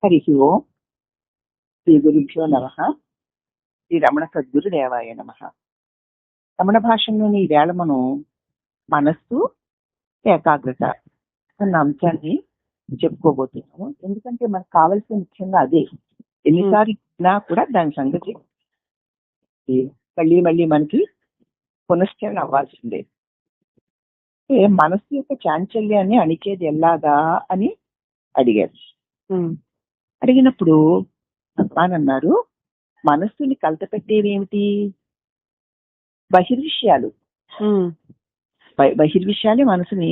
హరి ఓం. శ్రీ గురుభ్యో నమః. శ్రీ రమణ సద్గురుదేవాయ నమః. రమణ భాషలోని ఈ వేళ మనం మనస్సు ఏకాగ్రత అన్న అంశాన్ని చెప్పుకోబోతున్నాము. ఎందుకంటే మనకు కావాల్సిన ముఖ్యంగా అదే. ఎన్నిసార్లు ఇచ్చినా కూడా దాని సంగతి మళ్ళీ మనకి పునశ్చరణ అవ్వాల్సిందే. మనస్సు యొక్క చాంచల్యాన్ని అణిచేది ఎలాగా అని అడిగారు. అడిగినప్పుడు భగవాన్ అన్నారు, మనస్సుని కలతపెట్టేవేమిటి? బహిర్విషయాలు. బహిర్విషయాలే మనసుని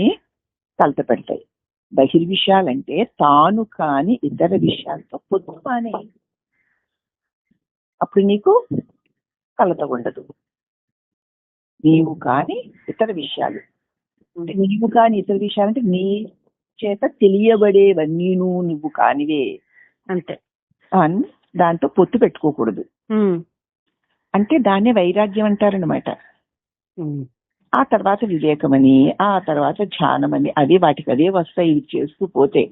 కలతపెడతాయి. బహిర్విషయాలంటే తాను కాని ఇతర విషయాలతో పొద్దు మానే, అప్పుడు నీకు కలత ఉండదు. నీవు కాని ఇతర విషయాలు, నీవు కాని ఇతర విషయాలంటే నీ చేత తెలియబడేవన్నీ నువ్వు కానివే అంతే. దాంతో పొత్తు పెట్టుకోకూడదు. అంటే దాన్నే వైరాగ్యం అంటారనమాట. ఆ తర్వాత వివేకమని, ఆ తర్వాత ధ్యానమని, అదే వాటికి అదే వస్తాయి. ఇవి చేస్తూ పోతే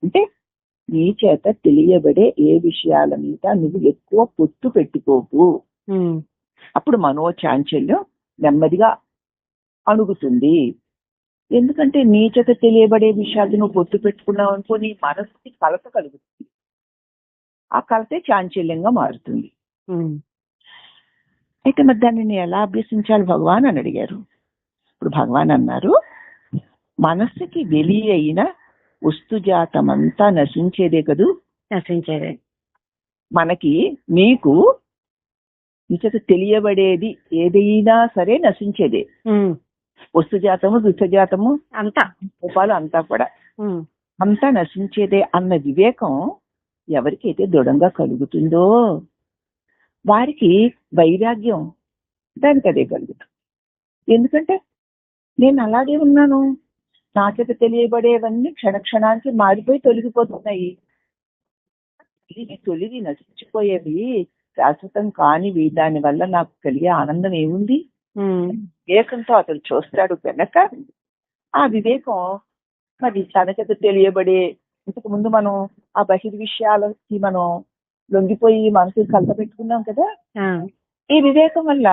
అంటే నీ చేత తెలియబడే ఏ విషయాల మీద నువ్వు ఎక్కువ పొత్తు పెట్టుకోకు. అప్పుడు మనోచాంచల్యం నెమ్మదిగా అణుగుతుంది. ఎందుకంటే నీ చేత తెలియబడే విషయాలు నువ్వు పొత్తు పెట్టుకున్నావు అనుకో, నీ మనసుకి కలత కలుగుతుంది. ఆ కలతే చాంచల్యంగా మారుతుంది. అయితే మరి దానిని ఎలా అభ్యసించాలి భగవాన్ అని అడిగారు. ఇప్పుడు భగవాన్ అన్నారు, మనస్సుకి వెలి అయిన వస్తుజాతమంతా నశించేదే కదూ. నశించేదే. మనకి నీకు నిజత తెలియబడేది ఏదైనా సరే నశించేదే. వస్తుజాతము దుష్టజాతము అంతా రూపాలు అంతా కూడా అంతా నశించేదే అన్న వివేకం ఎవరికైతే దృఢంగా కలుగుతుందో వారికి వైరాగ్యం దానికి అదే కలుగుతుంది. ఎందుకంటే నేను అలాగే ఉన్నాను, నా చేత తెలియబడేవన్నీ క్షణక్షణానికి మారిపోయి తొలగిపోతున్నాయి. తొలిగి నశించిపోయేవి శాశ్వతం కానివి. దాని వల్ల నాకు కలిగే ఆనందం ఏముంది? వివేకంతో అతడు చూస్తాడు కనుక ఆ వివేకం మరి తన చేత తెలియబడే, ఇంతకు ముందు మనం ఆ బహిర్విషయాలకి మనం లొంగిపోయి మనసు కలత పెట్టుకున్నాం కదా. ఈ వివేకం వల్ల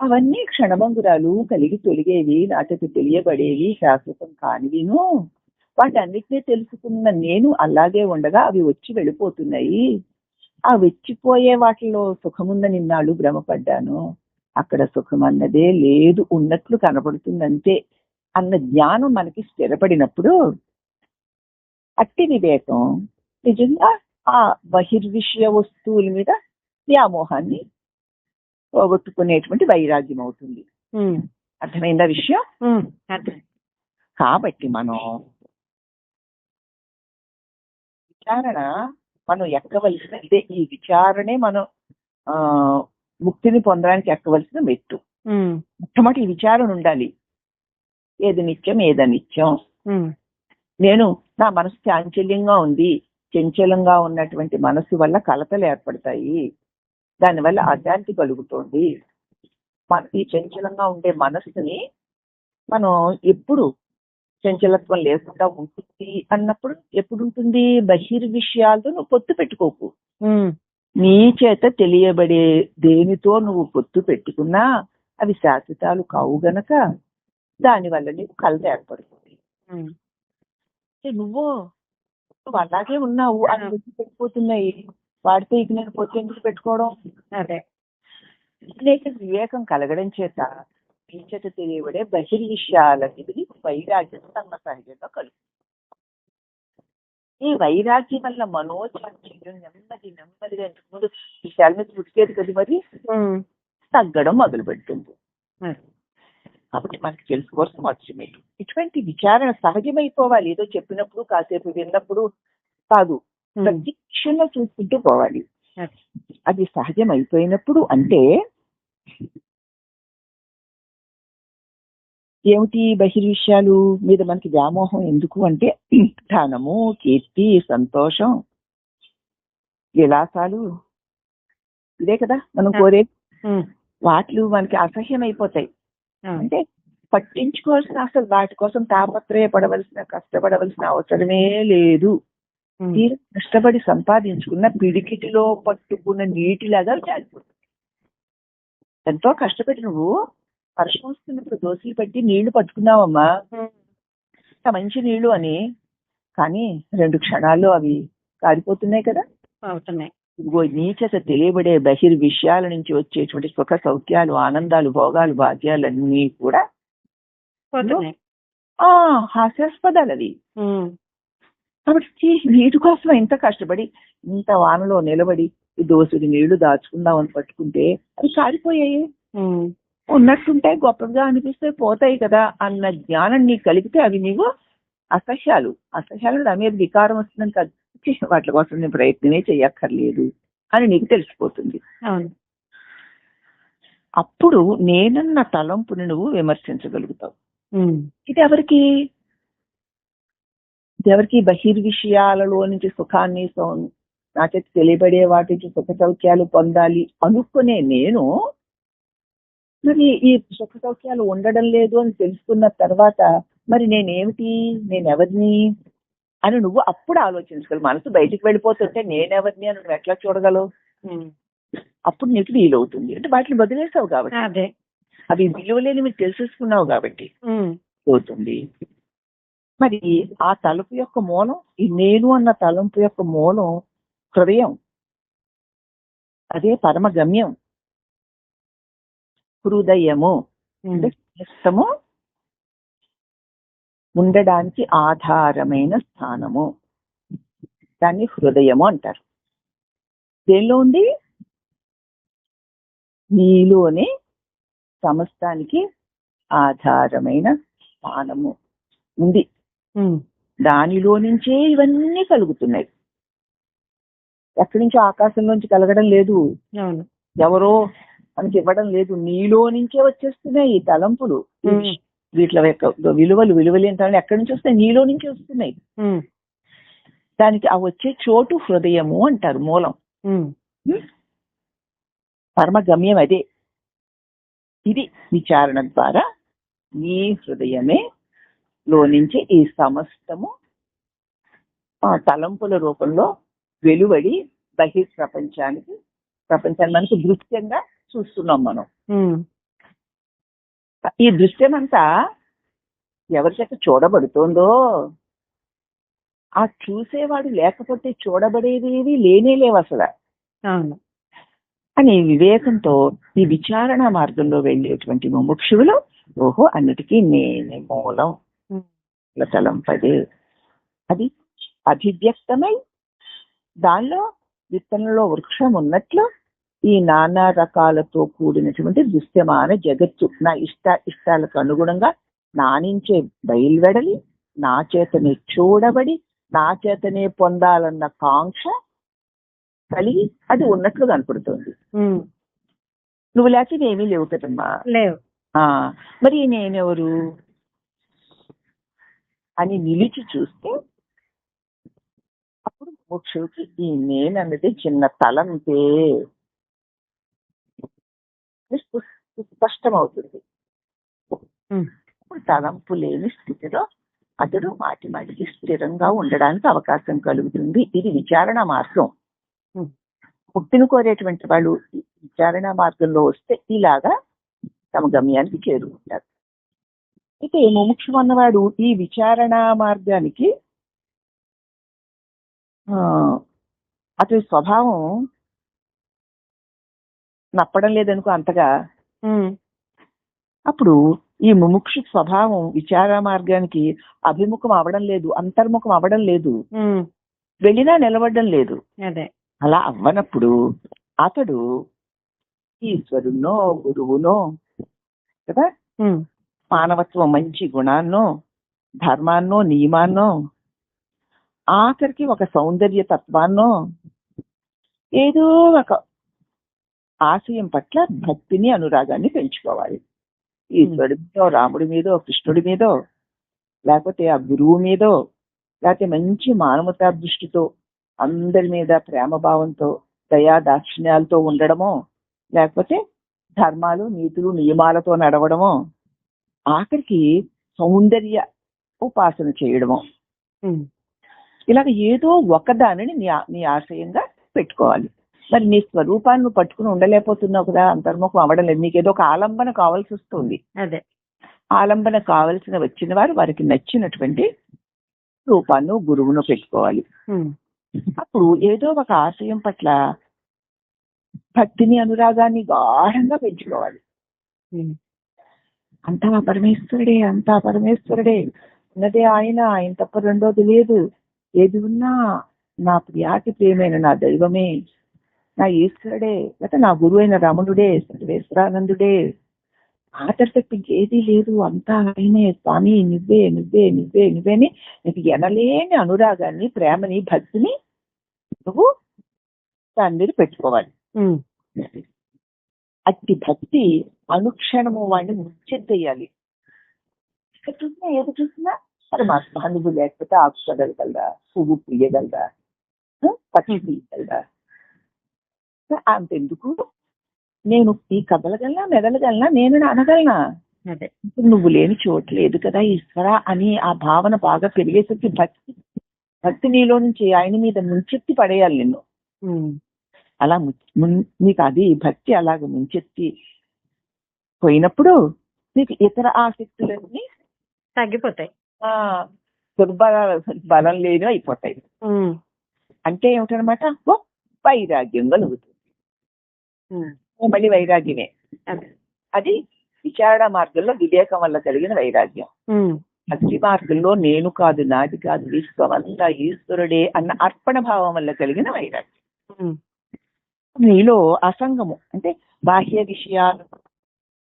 అవన్నీ క్షణభంగురాలు, కలిగి తొలిగేవి, నా చేత తెలియబడేవి, శాశ్వతం కానివిను. వాటన్నిటినీ తెలుసుకున్న నేను అలాగే ఉండగా అవి వచ్చి వెళ్ళిపోతున్నాయి. ఆ వచ్చిపోయే వాటిలో సుఖముందని ఇన్నాళ్ళు భ్రమపడ్డాను, అక్కడ సుఖం అన్నదే లేదు, ఉన్నట్లు కనబడుతుందంతే అన్న జ్ఞానం మనకి స్థిరపడినప్పుడు అట్టి వివేకం నిజంగా ఆ బహిర్విషయ వస్తువుల మీద వ్యామోహాన్ని పోగొట్టుకునేటువంటి వైరాగ్యం అవుతుంది. అర్థమైందా విషయం? కాబట్టి మనం విచారణ ఎక్కవలసిన ఇదే. ఈ విచారణే మనం ముక్తిని పొందడానికి ఎక్కవలసిన మెట్టు. మొట్టమొదటి ఈ విచారణ ఉండాలి. ఏది నిత్యం, ఏదనిత్యం. నేను నా మనసు చాంచల్యంగా ఉంది, చంచలంగా ఉన్నటువంటి మనసు వల్ల కలతలు ఏర్పడతాయి, దానివల్ల అశాంతి కలుగుతోంది. ఈ చంచలంగా ఉండే మనస్సుని మనం ఎప్పుడు చంచలత్వం లేకుండా ఉంటుంది అన్నప్పుడు ఎప్పుడు ఉంటుంది? బహిర్విషయాలతో నువ్వు పొత్తు పెట్టుకోకు. నీ చేత తెలియబడే దేనితో నువ్వు పొత్తు పెట్టుకున్నా అవి శాశ్వతాలు కావు గనక దానివల్ల నీకు కలత ఏర్పడుతుంది. నువ్వు అలాగే ఉన్నావు, అది వచ్చి పెట్టిపోతున్నాయి, వాడితే ఇక నేను పొత్తు ఎందుకు పెట్టుకోవడం? అదే వివేకం కలగడం చేత నీ చేత తెలియబడే బహిర్విషయాలకి వైరాగ్యం తన సహజంగా కలుగుతుంది. ఈ వైరాగ్యం వల్ల మనోచాంచల్యం నెమ్మదిగా ఇంతకుముందు విషయాల మీద పుట్టుకేది కదా, మరి తగ్గడం మొదలు పెడుతుంది. కాబట్టి మనకి తెలుసుకోవాల్సిన మొదటి ఇటువంటి విచారణ సహజమైపోవాలి. ఏదో చెప్పినప్పుడు కాసేపు విన్నప్పుడు కాదు, ప్రత్యక్షంగా చూసుకుంటూ పోవాలి. అది సహజం అయిపోయినప్పుడు అంటే ఏమిటి? బహిర్విషయాలు మీద మనకి వ్యామోహం ఎందుకు అంటే ధనము, కీర్తి, సంతోషం, విలాసాలు, ఇదే కదా మనం కోరేది. వాటిలు మనకి అసహ్యం అయిపోతాయి. అంటే పట్టించుకోవాల్సిన, అసలు వాటి కోసం తాపత్రయపడవలసిన, కష్టపడవలసిన అవసరమే లేదు. తీరు కష్టపడి సంపాదించుకున్న పిడికిటిలో పట్టుకున్న నీటిలాగా జారిపోతుంది. ఎంతో కష్టపడి నువ్వు వర్షం వస్తున్నప్పుడు దోశలు పెట్టి నీళ్లు పట్టుకున్నావమ్మా, మంచి నీళ్లు అని, కానీ 2 క్షణాల్లో అవి కారిపోతున్నాయి కదా. అవుతున్నాయి. ఇదిగో నీ చేత తెలియబడే బహిర్విషయాల నుంచి వచ్చేటువంటి సుఖ సౌఖ్యాలు, ఆనందాలు, భోగాలు, భాగ్యాలన్నీ కూడా హాస్యాస్పదాలు అవి. కాబట్టి వీటి కోసం ఎంత కష్టపడి ఇంత వానలో నిలబడి ఈ దోసుడి నీళ్లు దాచుకుందామని పట్టుకుంటే అవి కారిపోయాయి. ఉన్నట్టుంటే గొప్పగా అనిపిస్తే పోతాయి కదా అన్న జ్ఞానం నీకు కలిగితే అవి నీవు అసహ్యాలు నా మీద వికారం వస్తుందని కాదు, వాటి కోసం నేను ప్రయత్నమే చెయ్యక్కర్లేదు అని నీకు తెలిసిపోతుంది. అప్పుడు నేనన్న తలంపుని నువ్వు విమర్శించగలుగుతావు. ఇది ఎవరికి బహిర్విషయాలలో నుంచి సుఖాన్ని, నా చేతి తెలియబడే వాటి నుంచి సుఖ సౌఖ్యాలు పొందాలి అనుకునే నేను మరి ఈ సుఖ సౌఖ్యాలు ఉండడం లేదు అని తెలుసుకున్న తర్వాత మరి నేనెవరిని అని నువ్వు అప్పుడు ఆలోచించగలవు. మనసు బయటికి వెళ్ళిపోతుంటే నేనెవరిని అని నువ్వు ఎట్లా చూడగలవు? అప్పుడు నీకు వీలవుతుంది. అంటే వాటిని వదిలేసావు కాబట్టి, అవి విలువలేని మీరు తెలిసేసుకున్నావు కాబట్టి పోతుంది. మరి ఆ తలుపు యొక్క మూలం, ఈ నేను అన్న తలంపు యొక్క మూలం హృదయం. అదే పరమ గమ్యం. హృదయము చిత్తము ఉండడానికి ఆధారమైన స్థానము, దాన్ని హృదయము అంటారు. దేనిలో ఉంది? నీలోనే సమస్తానికి ఆధారమైన స్థానము ఉంది. దానిలో నుంచే ఇవన్నీ కలుగుతున్నాయి. ఎక్కడి నుంచో ఆకాశంలోంచి కలగడం లేదు, ఎవరో మనకి ఇవ్వడం లేదు, నీలో నుంచే వచ్చేస్తున్నాయి ఈ తలంపులు. వీటిలో విలువలు ఏంటంటే ఎక్కడి నుంచి వస్తాయి? నీలో నుంచి వస్తున్నాయి. దానికి ఆ వచ్చే చోటు హృదయము అంటారు, మూలం, పరమ గమ్యం అదే. ఇది విచారణ ద్వారా నీ హృదయమే లో నుంచి ఈ సమస్తము తలంపుల రూపంలో వెలువడి ప్రపంచాన్ని మనకు దృశ్యంగా చూస్తున్నాం మనం. ఈ దృశ్యం అంతా ఎవరి చేత చూడబడుతోందో, ఆ చూసేవాడు లేకపోతే చూడబడేది లేనే లేవు అసలు అని వివేకంతో ఈ విచారణ మార్గంలో వెళ్ళేటువంటి ముముక్షువులు ఓహో అన్నిటికీ నేనే మూలం తలంపదే, అది అభివ్యక్తమై దానిలో విత్తనంలో వృక్షం ఉన్నట్లు ఈ నానా రకాలతో కూడినటువంటి దృశ్యమాన జగత్తు నా ఇష్టాలకు అనుగుణంగా నా నుంచే బయలువెడలి, నా చేతనే చూడబడి, నా చేతనే పొందాలన్న కాంక్ష కలిగి అది ఉన్నట్లు కనపడుతుంది. నువ్వు లేకపోతే ఏమీ లేవు కదమ్మా. లేవు. మరి నేనెవరు అని నిలిచి చూస్తే అప్పుడు మోక్షకి ఈ నేనన్నది చిన్న తలంపే స్పష్టమవుతుంది. తలంపు లేని స్థితిలో అతడు మాటి మాటికి స్థిరంగా ఉండడానికి అవకాశం కలుగుతుంది. ఇది విచారణ మార్గం. ముక్తిని కోరేటువంటి వాళ్ళు విచారణ మార్గంలో వస్తే ఇలాగా తమ గమ్యానికి చేరుకుంటారు. అయితే ముముక్షు అన్నవాడు ఈ విచారణ మార్గానికి అతని స్వభావం నప్పడం లేదనుకో అంతగా. అప్పుడు ఈ ముముక్షు స్వభావం విచార మార్గానికి అభిముఖం అవడం లేదు, అంతర్ముఖం అవడం లేదు, వెళ్ళినా నిలబడడం లేదు. అలా అవ్వనప్పుడు అతడు ఈశ్వరునో గురువునో కదా, మానవత్వం మంచి గుణాన్నో ధర్మాన్నో నియమాన్నో ఆఖరికి ఒక సౌందర్య తత్వాన్నో ఏదో ఒక ఆశయం పట్ల భక్తిని అనురాగాన్ని పెంచుకోవాలి. ఈశ్వరుడి మీదో రాముడి మీదో కృష్ణుడి మీదో లేకపోతే ఆ గురువు మీదో లేకపోతే మంచి మానవతా దృష్టితో అందరి మీద ప్రేమ భావంతో దయా దాక్షిణ్యాలతో ఉండడమో లేకపోతే ధర్మాలు నీతులు నియమాలతో నడవడమో ఆఖరికి సౌందర్య ఉపాసన చేయడమో ఇలాగ ఏదో ఒకదానిని నీ ఆశయంగా పెట్టుకోవాలి. మరి నీ స్వరూపాన్ని నువ్వు పట్టుకుని ఉండలేకపోతున్నావు కదా, అంతర్ముఖం అవ్వడం లేదు, నీకు ఏదో ఒక ఆలంబన కావాల్సి వస్తుంది. అదే ఆలంబన కావలసిన వచ్చిన వారు వారికి నచ్చినటువంటి రూపాన్ని గురువును పెట్టుకోవాలి. అప్పుడు ఏదో ఒక ఆశయం పట్ల భక్తిని అనురాగాన్ని గాఢంగా పెంచుకోవాలి. అంతా పరమేశ్వరుడే, అంతా పరమేశ్వరుడే, ఉన్నదే ఆయన తప్ప రెండోది లేదు, ఏది ఉన్నా నా ప్రియాతి ప్రేమైన నా దైవమే, నా ఈశ్వరుడే, లేకపోతే నా గురువు అయిన రమణుడే, సర్వేశ్వరానందుడే, ఆదర్శక్తి ఏదీ లేదు, అంతా ఆయనే, స్వామి నువ్వే నువ్వే నువ్వే నువ్వేని నీకు ఎనలేని అనురాగాన్ని, ప్రేమని, భక్తిని నువ్వు దాని మీద పెట్టుకోవాలి. అట్టి భక్తి అనుక్షణము వాడిని ముచ్చెత్తేయాలి. ఇక్కడ చూసినా ఏది చూసినా పరమాత్మ, నువ్వు లేకపోతే ఆకు చదవగలరా, పువ్వు పుయ్యగలరా, పక్షి తీయగలరా, అంతెందుకు నేను ఈ కదలగలనా, మెదలగలనా, నేను అనగలనా, నువ్వు లేని చోటు లేదు కదా ఈశ్వర అని ఆ భావన బాగా పెరిగేసరికి భక్తి నీలో నుంచి ఆయన మీద ముంచెత్తి పడేయాలి నిన్ను. అలా నీకు అది భక్తి అలాగ ముంచెత్తి పోయినప్పుడు నీకు ఇతర ఆసక్తులన్నీ తగ్గిపోతాయి, బలం లేని అయిపోతాయి. అంటే ఏమిటనమాట, వైరాగ్యం కలుగుతుంది. మళ్ళీ వైరాగ్యమే అది విచారణ మార్గంలో వివేకం వల్ల కలిగిన వైరాగ్యం. భక్తి మార్గంలో నేను కాదు, నాది కాదు, విశ్వమంతా ఈశ్వరుడే అన్న అర్పణ భావం వల్ల కలిగిన వైరాగ్యం. నీలో అసంగము అంటే బాహ్య విషయాలు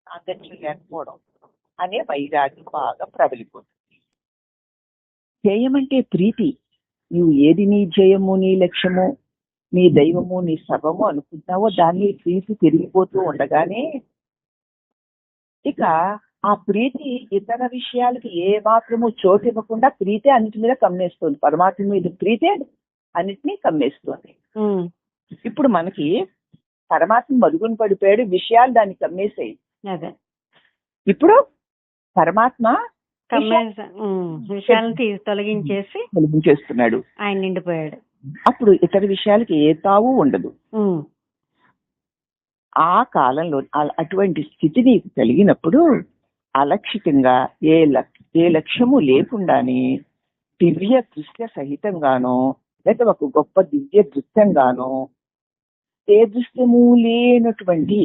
సాంగత్యం లేకపోవడం అనే వైరాగ్యం బాగా ప్రబలిపోతుంది. ధ్యేయం అంటే ప్రీతి. నువ్వు ఏది నీ ధ్యేయము, నీ లక్ష్యము, నీ దైవము, నీ సర్వము అనుకుంటున్నావో దాన్ని ప్రీతి తిరిగిపోతూ ఉండగానే ఇక ఆ ప్రీతి ఇతర విషయాలకి ఏ మాత్రము చోటు ఇవ్వకుండా ప్రీతే అన్నిటి మీద కమ్మేస్తుంది. పరమాత్మ మీద ప్రీతే అన్నిటినీ కమ్మేస్తుంది. ఇప్పుడు మనకి పరమాత్మ మరుగున పడిపోయాడు, విషయాలు దాన్ని కమ్మేసాయి. ఇప్పుడు పరమాత్మ విషయాలను తొలగించేస్తున్నాడు, ఆయన నిండిపోయాడు. అప్పుడు ఇతర విషయాలకి ఏ తావు ఉండదు. ఆ కాలంలో అటువంటి స్థితి నీకు కలిగినప్పుడు అలక్షితంగా ఏ లక్ష్యము లేకుండానే దివ్య దృశ్య సహితంగానో లేక ఒక గొప్ప దివ్య దృశ్యంగానో ఏ దృశ్యము లేనటువంటి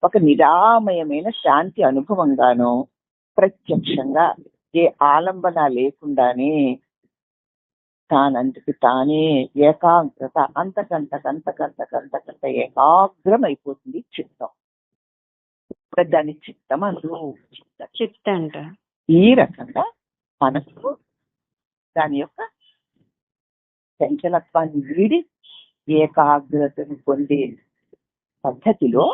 ఒక నిరామయమైన శాంతి అనుభవంగానో ప్రత్యక్షంగా ఏ ఆలంబన లేకుండానే తానంతకి తానే ఏకాగ్రత అంతకంత ఏకాగ్రం అయిపోతుంది చిత్తం. దాని చిత్తం అందులో చిత్తం. ఈ రకంగా మనసు దాని యొక్క చంచలత్వాన్ని వీడి ఏకాగ్రతను పొందే పద్ధతిలో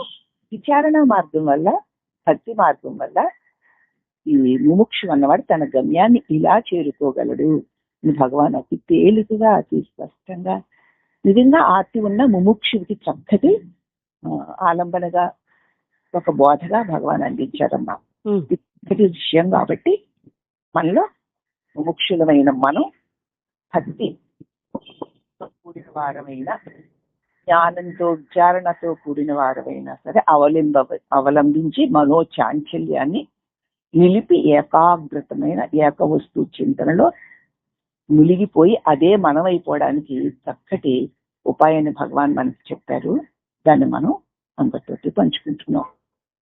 విచారణ మార్గం వల్ల, భక్తి మార్గం వల్ల ఈ ముముక్షు అన్నవాడు తన గమ్యాన్ని ఇలా చేరుకోగలడు. భగవాన్ అతి తేలికగా, అతి స్పష్టంగా, నిజంగా ఆర్తి ఉన్న ముముక్షుడికి చక్కటి ఆలంబనగా, ఒక బోధగా భగవాన్ అందించారమ్మా. ఇది విషయం కాబట్టి మనలో ముముక్షులమైన మనం భక్తి కూడిన వారమైన, జ్ఞానంతో విచారణతో కూడిన వారమైనా సరే అవలంబించి మనోచాంచల్యాన్ని నిలిపి ఏకాగ్రతమైన ఏకవస్తు చింతనలో మునిగిపోయి అదే మనం అయిపోవడానికి చక్కటి ఉపాయాన్ని భగవాన్ మనకి చెప్పారు. దాన్ని మనం అందరితోటి పంచుకుంటున్నాం.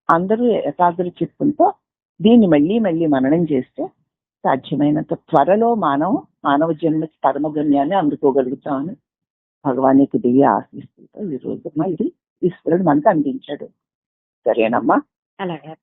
అందరూ ఏకాగ్ర చిత్తంతో దీన్ని మళ్ళీ మళ్ళీ మననం చేస్తే సాధ్యమైనంత త్వరలో మానవ జన్మ పరమగమ్యాన్ని అందుకోగలుగుతామని భగవాన్ యొక్క దివ్య ఆశిస్తుంటా ఈ రోజు ఇది ఈశ్వరుడు మనకు అందించాడు. సరేనమ్మా? అలాగే.